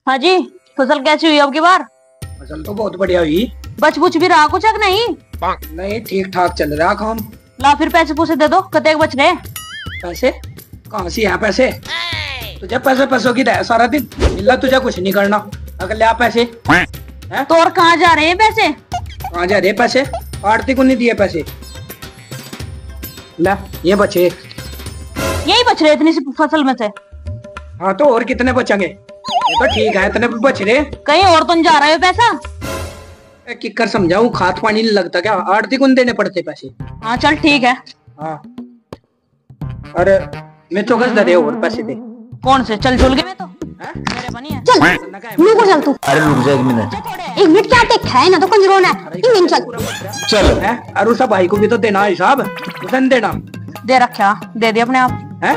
हाँ जी। फसल कैसी हुई अब की बार? फसल तो बहुत बढ़िया हुई। बच बुच भी रहा कुछ नहीं? नहीं, ठीक ठाक चल रहा काम। ला फिर पैसे पूसे दे दो, कतेक बच रहे? पैसे कहाँ से यहाँ पैसे? तुझे पैसे पैसों की दया सारा दिन मिला, तुझे कुछ नहीं करना। अगर ले आ पैसे। तो और कहाँ जा रहे हैं पैसे? कहाँ जा रहे पैसे? आरती को नहीं दिए पैसे। ला ये बचे। यही बच रहे इतनी सी फसल में से? हाँ तो और कितने बचेंगे? ये तो ठीक है, इतने बच रहे। कहीं और तो नहीं जा रहा है पैसा? किकर समझाऊं, खाद पानी नहीं लगता क्या? आरती को देने पड़ते पैसे। हाँ चल ठीक है। हाँ अरे मैं चौकस दे रहे और पैसे दे। कौन से? चल झुल गए मैं तो मेरे बनी है। चल मुंह को चल तू। अरे रुक जा 1 मिनट। 1 मिनट क्या टेक है ना तो कंजरोना है। 1 मिनट चल चल है। और उस भाई को भी तो देना हिसाब, उसे नहीं देना। दे रखा, दे दिया अपने आप है।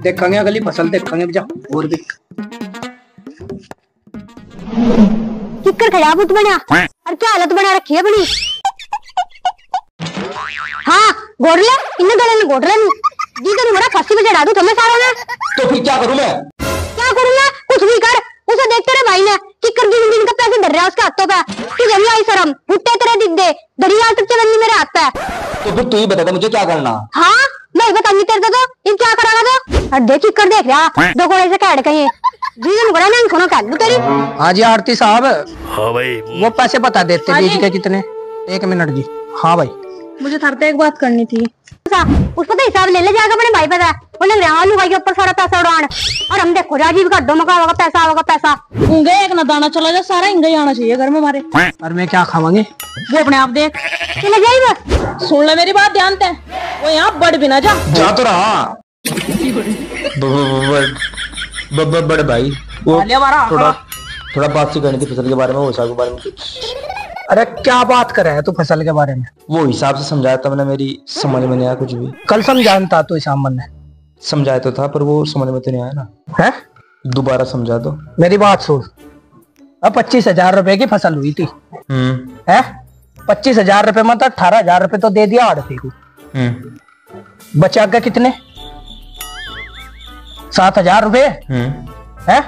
देखेंगे अगली फसल, देखेंगे जा और भी। किकर खड़ा बुत बना और क्या हालत बना रखी है अपनी। हाँ गोड़ ले इन्हें गले में गोड़ ले जी तो बड़ा फांसी पे चढ़ा दूं तुम्हें सारों ने। तो फिर क्या करूं मैं? क्या करूंगा? कुछ भी कर। उसे देखते रहे भाई ने किकर गिन का पैसे डर रहा है उसके हाथों पे। तुझे नहीं आई शर्म? हुट्टे तेरे दिद्दे दरिया तक चलनी मेरे हाथ पे। तो फिर तू ही बता मुझे क्या करना? हाँ मैं बताऊंगी तेरे को। इन क्या करागा तो? और देख किकर देख रहा दो घोड़े से कैड कहीं जी बड़ा नहीं सुनो कर लू तेरी। हाँ जी आरती साहब। हाँ भाई वो पैसे बता देते बीज के कितने? 1 मिनट जी। हाँ भाई मुझे थारते एक बात करनी थी। उस पर हिसाब ले जाएगा अपने भाई पे। उन्हें आलू भाई के ऊपर सारा पैसा उड़ान और हम देखो राजीव का डोमका होगा पैसा होगा पैसा। इंगे एक ना दाना चला जा, सारा इंगे ही आना चाहिए घर में हमारे। और मैं क्या खावांगे? वो अपने आप देख चले जाइए बस। सुन ले मेरी बात ध्यान से, वो यहाँ बढ़ भी ना जा तो रहा। बड़े भाई वो थोड़ा बात सी करनी थी फसल के बारे में, वो हिसाब के बारे में कुछ। अरे क्या बात कर रहा है तू फसल के बारे में? वो हिसाब से समझाया था मैंने, मेरी समझ में नहीं आया कुछ भी। कल समझाना तो हिसाब मन ने समझाया तो था पर वो समझ में तो नहीं आया ना। है दोबारा समझा दो। मेरी बात सुन। अब 25,000 रुपए की फसल हुई थी। है 25,000 रुपए में तो 18,000 रुपए तो दे दिया आड़ती को। बचा के कितने? 7,000 रुपए है।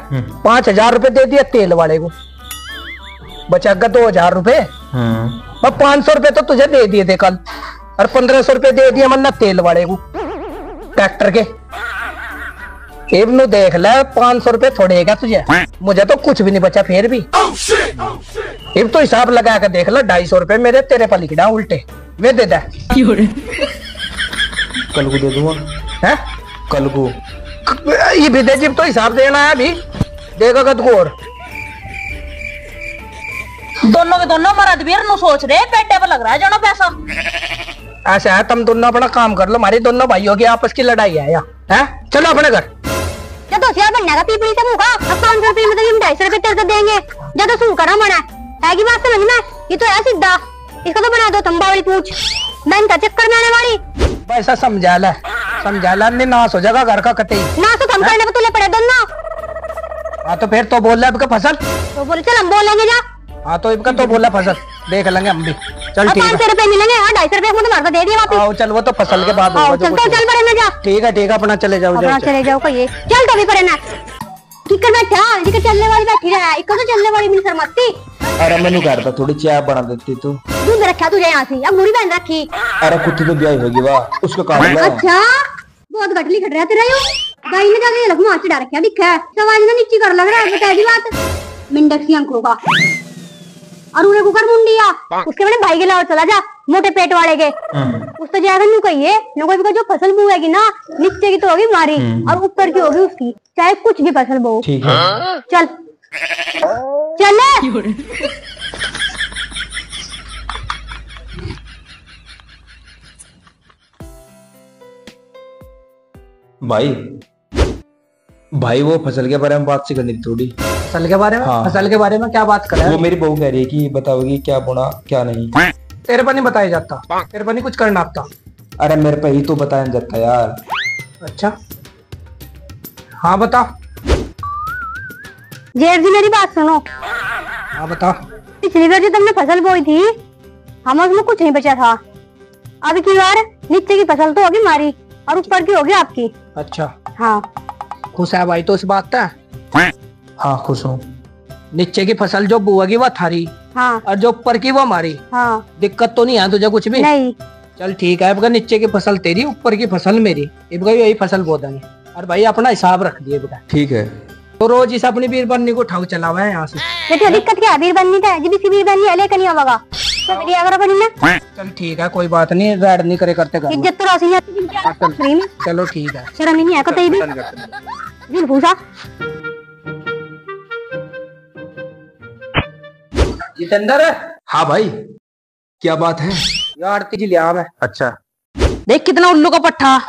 5,000 रुपए दे दिया तेल वाले को। बचा के 2,000 रुपए। अब 500 रुपए तो तुझे दे दिए थे कल और 1,500 रुपए दे दिया मन्ना तेल वाले को ट्रैक्टर के। इब्नु देख ले 500 रुपए थोड़े क्या तुझे? मुझे तो कुछ भी नहीं बचा फिर भी। इब तो हिसाब लगा के देख लो 250 रुपए मेरे तेरे पर लिखना उल्टे वे दे दे। कल को दे दूंगा। है कल को ये भी दे। जिब तो हिसाब देना है अभी देगा गदगोर। दोनों के दोनों मरद भी नु सोच रहे पेटे पर लग रहा है जानो पैसा। ऐसा है तुम दोनों अपना काम कर लो, हमारी दोनों भाइयों की आपस की लड़ाई है या है? चलो अपने घर। जब तो सिया बनने का पीपड़ी से मुका अब 500 रुपए मतलब 250 रुपए तेरे को देंगे। जब तो सू करा मना है की बात समझ में? ये तो है सीधा। इसको तो बना दो तंबा वाली पूछ बैंक का चक्कर में आने वाली। पैसा समझा ला नहीं नाश हो जाएगा घर का कतई। नाश तो हम करने पे तुले पड़े दोनों। हाँ तो फिर तो बोल रहा है फसल तो बोले चल हम बोलेंगे जा। हाँ तो इनका तो बोला फसल देख लेंगे हम भी। चल ठीक है 500 रुपए मिलेंगे। 250 रुपए मुझे घर दे दिया वापस। आओ चल वो तो फसल के बाद होगा। चल तो चल पड़े ना जा। ठीक है अपना चले जाओ। चले जाओ को ये चल तो भी पड़े ना किकर बैठा जिके चलने वाली बैठी रहा है। इको तो चलने वाली मिल शर्माती। अरे मैंने कहा था थोड़ी चाय बना देती तू। दूध रखा तुझे यहाँ से अब मुड़ी बहन रखी। अरे कुत्ती तो ब्याह होगी वाह उसको काट लो। अच्छा बहुत घटली खट रहा तेरा यो गाय ने जाके लग मार चढ़ा रखा दिखा है। सवाज ने नीचे कर लग रहा है बता दी बात मिंडक सी अंकलों का और उन्हें कुकर मुंडिया उसके मैंने भाई के लाओ चला जा मोटे पेट वाले के। उस तो जाकर नु कहिए न कोई जो फसल बोएगी ना नीचे की तो होगी मारी और ऊपर की होगी उसकी चाहे कुछ भी फसल बो। ठीक है चल चल भाई वो फसल के बारे में बात सी करनी थी थोड़ी। फसल के बारे में? हाँ। फसल के बारे में क्या बात कर रहा है? वो मेरी बहू कह रही है कि बताओगी क्या बुना क्या नहीं। तेरे पर नहीं बताया जाता, तेरे पर नहीं कुछ करना आता। अरे मेरे पे ही तो बताया जाता यार। अच्छा हाँ बता। जेठ जी मेरी बात सुनो। हाँ बता। पिछली बार जो तुमने फसल बोई थी हम उसमें कुछ नहीं बचा था। अब की बार नीचे की फसल तो होगी हमारी और ऊपर की होगी आपकी। अच्छा हाँ खुश है भाई तो इस बात है? हाँ खुश हूँ। नीचे की फसल जो बुआगी वो थारी, हाँ और जो ऊपर की वो हमारी। हाँ दिक्कत तो नहीं है तुझे कुछ भी? नहीं। चल ठीक है, इबका नीचे की फसल तेरी, ऊपर की फसल मेरी, इबका यही फसल बो देंगे। और भाई अपना हिसाब रख दिए बेटा। ठीक है। तो रोज इस अपनी बीरबन्नी को ठाव चलावा है यहाँ से। बेटे दिक्कत क्या है? बीर बननी था जी, भी बीर बननी अले कनी होगा तो मेरी अगर बनी ना। चल ठीक है, कोई बात नहीं, रेड नहीं करे करते घर में। इज्जत तो रासी नहीं। चलो ठीक है। शर्म ही नहीं है को तेरी भी दिल भूसा। जितेंद्र, हाँ भाई, क्या बात है? यार आरती जी लिया मैं। अच्छा। देख कितना उल्लू का पट्टा,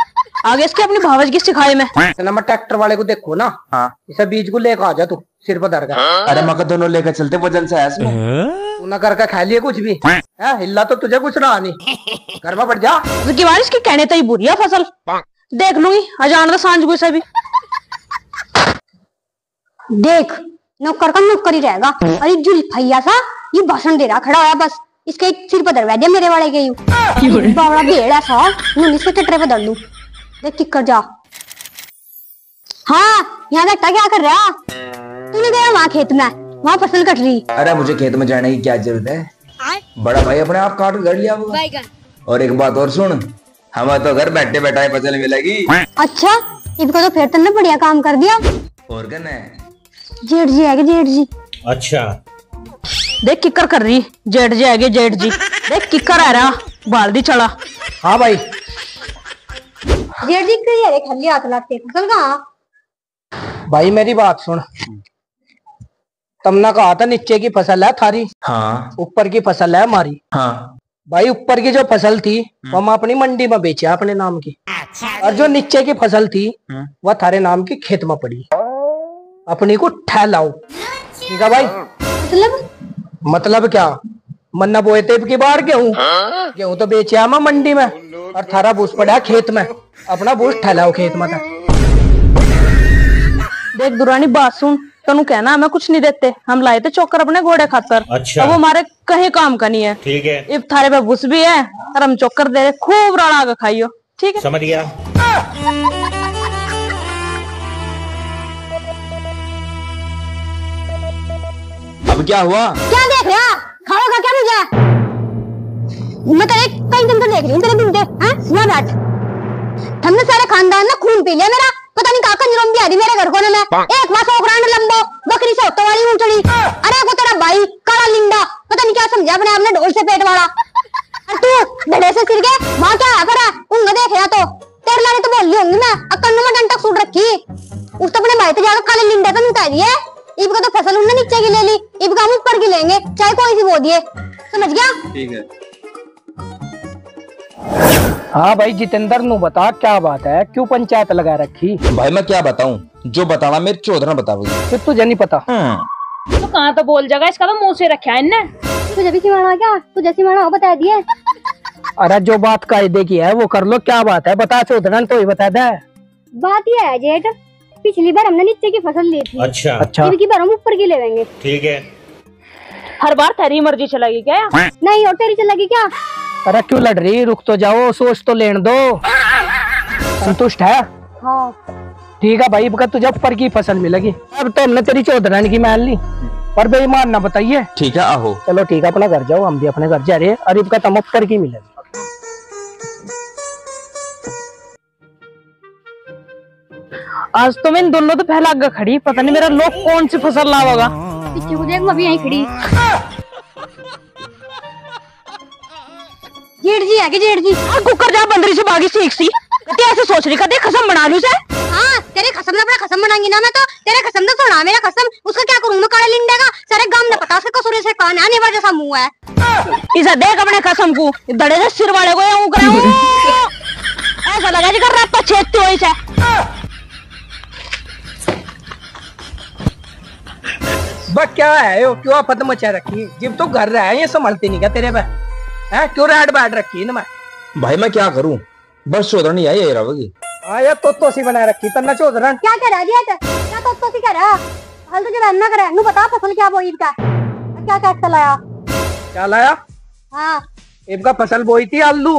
आगे इसके अपनी भावज की सिखाई में। चला मैं ट्रैक्टर वाले को देखो ना। हाँ। इसे बीज को लेकर आ जा, तू सिर पर धर कर। अरे मगर दोनों लेकर चलते, वजन से है इसमें। तू ना करके खा लिए कुछ भी है, हिला तो तुझे कुछ रहा नहीं। घर में बढ़ जा। की बारिश की कहने तई बुरी है फसल, देख लूंगी अजान सांझ को से भी। देख नौकर का नौकर ही रहेगा। अरे जुल भैया सा ये भाषण दे रहा खड़ा है, बस इसके सिर पर दरवा दिया मेरे वाले के यू बावड़ा भेड़ा सा नून इसके चटरे पे दर लूं। देख किक कर जा। हाँ यहाँ बैठा क्या कर रहा? तूने गया वहाँ खेत में, वहाँ फसल कट रही। अरे मुझे खेत में जाने की क्या जरूरत है, बड़ा भाई अपने आप काट कर लिया होगा। और एक बात और सुन, हमें तो घर बैठे बैठा फसल मिलेगी। अच्छा इनको तो फिर तुमने बढ़िया काम कर दिया। और क्या है? जेठ जी है जेठ जी। अच्छा देख किकर कर रही, जेठ जी आगे जेठ जी, देख किकर आ रहा बाल्दी चला। हाँ भाई। जेठ जी के ये खल्ली हाथ लाते फसल कहाँ? भाई मेरी बात सुन, तुमने कहा था नीचे की फसल है थारी, हाँ ऊपर की फसल है हमारी। हाँ भाई ऊपर की जो फसल थी वो हम अपनी मंडी में बेचे अपने नाम की, और जो नीचे की फसल थी वह थारे नाम की खेत में पड़ी, अपनी को ठहलाओ। ठीक है भाई? मतलब क्या, मन्ना बोए थे की बार गेहूं तो बेचे मैं मंडी में, और थारा बूस पड़ा खेत में, अपना बूस ठहलाओ खेत में था। देख दुरानी बात सुन, तनु कहना हमें कुछ नहीं देते, हम लाए थे चोकर अपने घोड़े खातर। अच्छा। अब वो हमारे कहीं काम का नहीं है। ठीक है, इब थारे पे भूस भी है और हम चोकर दे रहे, खूब रड़ा के खाइयो। ठीक है समझ गया। अब क्या हुआ? क्या देख रहा? खाओगा क्या मुझे? मैं तेरे कई दिन से देख रही हूँ तेरे बिंदे हैं यहाँ बैठ। हमने सारे खानदान ना खून पी लिया मेरा, पता नहीं काका निरम भी आ रही मेरे घर को ना। मैं एक मास ओकरांड लंबो बकरी से होतो वाली ऊंचड़ी। अरे वो तेरा भाई काला लिंडा पता नहीं क्या समझा अपने आपने ढोल से पेट वाला। और तू धड़े से सिर के वहाँ क्या है पर उंग देख रहा तो तेरे लाने तो बोल ली होंगी मैं अक्कन में डंडा सूट रखी उस तो अपने भाई तो जाकर काले लिंडा का नुका दिए। इबका तो फसल उन्होंने नीचे की ले ली, इबका हम ऊपर की लेंगे चाहे कोई सी बो दिए। समझ गया? ठीक है। हाँ भाई जितेंद्र नु बता क्या बात है, क्यों पंचायत लगा रखी? भाई मैं क्या बताऊं, जो बताना मेरे चौधरा बताओगे। फिर तुझे नहीं पता? तो कहाँ तो बोल जाएगा, इसका तो मुंह से रखा है इनने। तुझे भी सिमाना क्या? तुझे सिमाना हो बता दिए। अरे जो बात कायदे की है वो कर लो, क्या बात है बता, चौधरा तो ही बता दे। बात ये है जेठ, पिछली बार हमने नीचे की फसल ली थी। अच्छा अच्छा इनकी बार हम ऊपर की ले लेंगे। ठीक है। हर बार तेरी मर्जी चलेगी क्या? नहीं और तेरी चलेगी क्या? अरे क्यों लड़ रही, रुक तो जाओ, सोच तो लेने दो। संतुष्ट है? हाँ ठीक है भाई, इबका तुझे ऊपर की फसल मिलेगी। अब तो हमने तेरी चौधरानी की मान ली, पर बेईमान ना बताइए। ठीक है आहो। चलो ठीक है, अपना घर जाओ, हम भी अपने घर जा रहे हैं, और इबका तुम ऊपर की मिलेगी। आज तो मैं इन दोनों तो पहला आगे खड़ी, पता नहीं मेरा लोग कौन सी फसल लावेगा। पीछे को देख, मैं अभी यहीं खड़ी। जेठ जी है कि जेठ जी? कुकर जा बंदरी से भागी सीख सी, तो ऐसे सोच रही देख कसम बना लूं से। हाँ तेरे कसम ना अपना कसम बनाएंगी ना मैं तो, तेरे कसम तो सुना मेरा कसम, उसका क्या करूँ मैं काले लिंडे का? सारे गांव ने पता उसके कसूरे से कान है, नेवर जैसा मुंह है। इसे देख अपने कसम को, दड़े से सिर वाले को यूं कराऊं, ऐसा लगा जी कर रहा तो छेदती हुई से। बस क्या है यो, क्यों आफत मचा रखी? जिब तो घर रहा है ये संभलती नहीं क्या तेरे पे है? क्यों रेड बैठ रखी ना? मैं भाई मैं क्या करूं, बस चौधरानी आई है रहोगी। आया तो सी बना रखी तन्ना चौधरा। क्या कह रहा जेठ? क्या तो सी कह रहा? हल तो जब ना करे नु बता फसल क्या बोई का? क्या काट के लाया? क्या लाया? हाँ इबका फसल बोई थी आलू,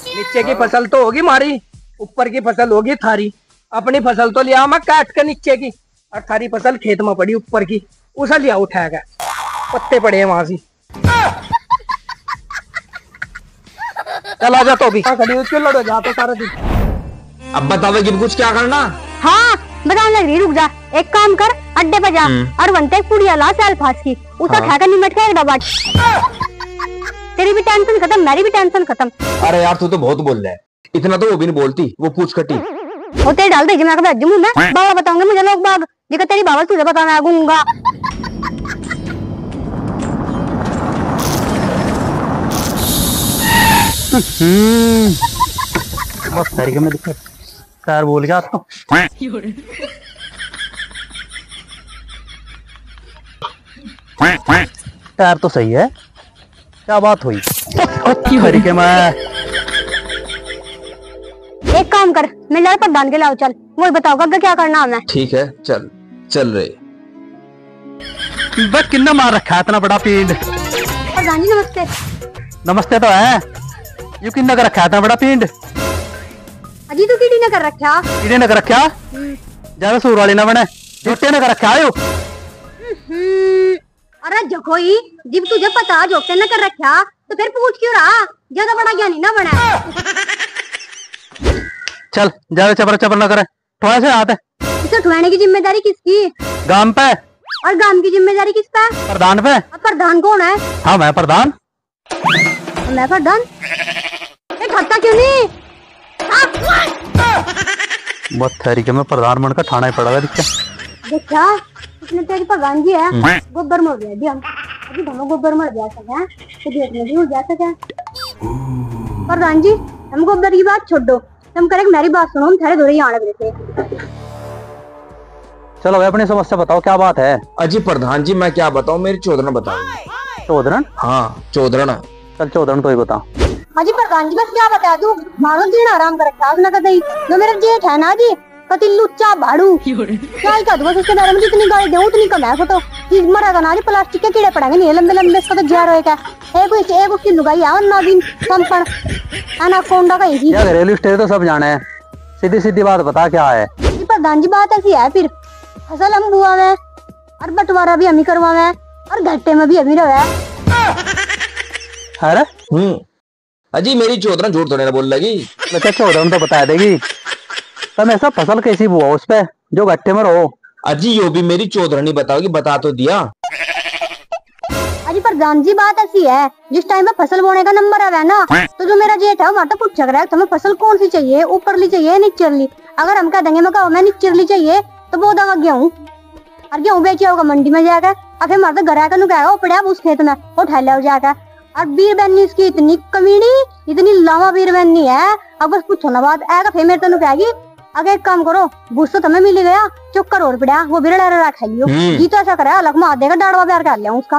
नीचे की फसल तो होगी हमारी, ऊपर की फसल होगी थारी। अपनी फसल तो लिया मैं काट के नीचे की, और थारी फसल खेत में पड़ी ऊपर की, उसे लिया उठाएगा, पत्ते पड़े हैं वहां से। चल आ जा तो भी क्यों लड़ो जाते सारा दिन। अब बतावे कि कुछ क्या करना। हाँ बताने लग रही, रुक जा। एक काम कर, अड्डे पे जा और बनते पूरी ला सेल फास की, उसे खाकर निमट के एक डब्बा। तेरी भी टेंशन खत्म, मेरी भी टेंशन खत्म। अरे यार तू तो बहुत बोल रहा है, इतना तो वो भी नहीं बोलती, वो पूछ कटी। वो तेरे डाल दे, मैं भेज दूंगा मैं, बाबा बताऊंगे मुझे लोग बाग, जी तेरी बाबा तुझे बताना आऊंगा। बस तरीके में दिक्कत सर बोल गया तो यार तो सही है, क्या बात हुई तरीके में। एक काम कर, मैं लड़ पर दान के लाओ, चल वही बताओगा क्या करना हमें। ठीक है चल चल रहे। बस किन्ना मार रखा है इतना बड़ा पिंड। प्रधान जी नमस्ते। नमस्ते तो है, यू किन्ना कर रखा है इतना बड़ा पिंड। अजी तू कीड़ी ने कर रखा, कीड़े ने कर रखा, ज्यादा सूर वाली ना बने, जोटे ने कर रखा है। अरे जकोई जब तुझे पता जोटे ने कर रखा तो फिर पूछ क्यों रहा, ज्यादा बड़ा ज्ञानी ना बना। चल ज्यादा चबर चबर ना करे, थोड़ा सा हाथ है। इसे ठुआने की जिम्मेदारी किसकी? गांव पे। और गांव की जिम्मेदारी किस पे? प्रधान पे। अब प्रधान कौन है? हाँ मैं प्रधान। मैं प्रधान? खाता क्यों नहीं? बहुत तरीके में प्रधान बनकर ठाना ही पड़ेगा। देखा इसने तेरी प्रधान जी है, गोबर मर गया जी हम, अभी हम गोबर मर जा सके तो देखने भी हो जा सके। प्रधान जी हम गोबर की बात छोड़ दो, तुम करे मेरी बात सुनो, हम थारे दोरे यहाँ लग रहे थे। चलो भाई अपनी समस्या बताओ, क्या बात है। अजी प्रधान जी मैं क्या बताऊं, मेरी चौधरन बताओ। चौधरन? हाँ चौधरन। चल चौधरन तो ही बता। अजी प्रधान जी बस क्या बता दूं, मानो दिन आराम कर रखा उसने कतई, जो मेरा जेठ है ना जी कति लुच्चा भाड़ू, क्या ही कह दूं बस उसके बारे में, जितनी गाली दूं उतनी कम है। तो चीज मरेगा ना जी, प्लास्टिक के कीड़े पड़ेंगे नहीं लंबे लंबे, इसका तो जार होएगा। एक उसकी लुगाई है ना दिन संपन एनाकोंडा का ही। क्या घरेलू स्टेज तो सब जाने हैं, सीधी सीधी बात बता क्या है। जी प्रधान जी बात ऐसी है, फिर फसल हम बुआ में और बंटवारा भी हम ही करवावे और घट्टे में भी हम ही रहे। अरे अजी मेरी चौधरन झूठ थोड़ी ना बोल लगी। बच्चा चौधरन तो बता देगी, तुम ऐसा फसल कैसी बुआ उस पे जो गट्टे में रहो। अजी यो भी मेरी चौधरन ही बताओगी, बता तो दिया। अजी प्रधान जी बात ऐसी है, जिस टाइम में फसल बोने का नंबर है ना, तो जो मेरा जेठ है वहाँ तो पूछ रहा है तुम्हें फसल कौन सी चाहिए, ऊपरली चाहिए निचरली। अगर हम कह देंगे मैं कहा निचरली चाहिए तो वो दवा गेहूँ, और गेहूँ बेचा होगा मंडी में जाकर, और फिर हमारे घर आकर नुकाएगा वो पड़ा उस खेत में वो ठहला जाकर। और बीर बहनी इसकी इतनी कमीनी, इतनी लावा बीर बहनी है, अब बस पूछो ना बात आएगा फिर मेरे तो नुकाएगी। अगर एक काम करो, भूस तो तुम्हें मिल गया, चुक्कर और पड़ा वो भी रखा लियो जी, तो ऐसा करे अलग मार देगा, डाड़वा प्यार कर लिया उसका।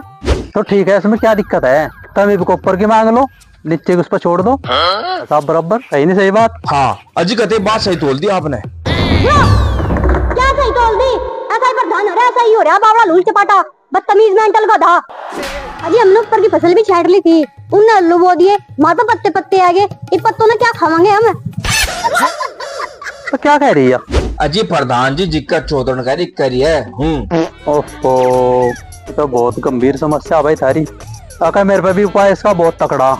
तो ठीक है, इसमें क्या दिक्कत है, तुम एक ऊपर की मांग लो, नीचे उस पर छोड़ दो, सब बराबर। सही नहीं सही बात? हाँ अजी कहते बात सही तोल दी आपने। क्या सही तोल दी? ऐसा ही प्रधान हो रहा है, ऐसा ही हो रहा है, बावड़ा लूल चपाटा बदतमीज मेंटल का था। अजी हमने ऊपर की फसल भी छाट ली थी, उनने आलू बो दिए, माता पत्ते पत्ते आ गए, इन पत्तों ने क्या खावांगे हम? तो क्या कह रही है? अजी प्रधान जी जिक्का चौधरन कह रही करी है। ओहो तो बहुत गंभीर समस्या भाई थारी, अगर मेरे पे भी उपाय इसका बहुत तकड़ा।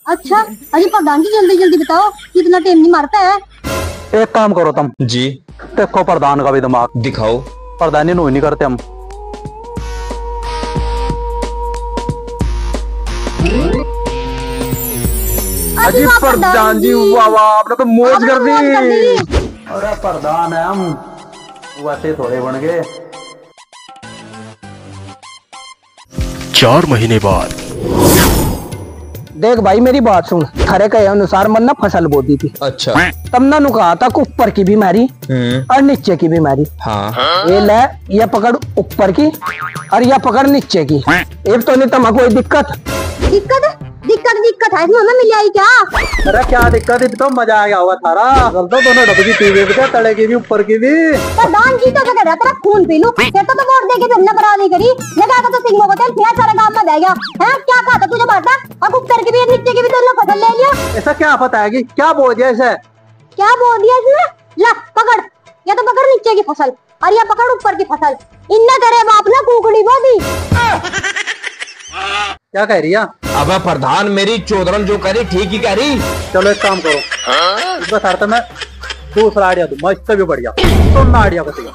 अच्छा अजी प्रधान जी जल्दी जल्दी बताओ, कितना टाइम नहीं मारता है। एक काम करो तुम जी, देखो प्रधान का भी दिमाग दिखाओ। प्रधानी नहीं करते हम। अजी प्रधान जी वाह वाह, आपने तो मौज कर दी। अरे प्रधान है हम, वैसे थोड़े बन गए। 4 महीने बाद। देख भाई मेरी बात सुन, थारे कहे अनुसार मन ना फसल बो दी थी। अच्छा तब ना नु कहा था ऊपर की बीमारी और नीचे की बीमारी। हाँ ये ले, ये पकड़ ऊपर की और ये पकड़ नीचे की। एक तो नहीं तमा कोई दिक्कत दिक्कत है इसमें, हमें मिल आई क्या? अरे क्या दिक्कत है, तो मजा आ गया होगा थारा। तो दोनों डब्बे की पीवे भी, तले की भी ऊपर की भी। प्रधान जी तो क्या कर रहा था, खून पी लूं फिर तो वोट दे के फिर नबरा नहीं करी, लगा तो सिंह को तेल फिर सारा गांव में बह गया है। क्या कहा था तुझे बाटा, और ऊपर की भी नीचे की भी दोनों फसल ले लिया। ऐसा क्या पता है कि क्या बोल दिया इसे? क्या बोल दिया इसने? ला पकड़, या तो पकड़ नीचे की फसल और ये पकड़ ऊपर की फसल। इन्ना तेरे बाप ने कुकड़ी बोदी। क्या कह रही है? अब प्रधान मेरी चौधरन जो कह रही ठीक ही कह रही। चलो एक काम करो, इसका साथ मैं दूसरा आइडिया दूंगा, इससे भी बढ़िया। सुनना आइडिया बताइए।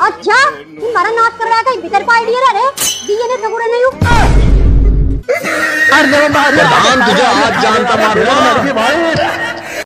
अच्छा तुम्हारा नाश कर रहा है कहीं भीतर आइडिया रे दिए ने सगुरे नहीं प्रधान तुझे आज जानता मारूंगा।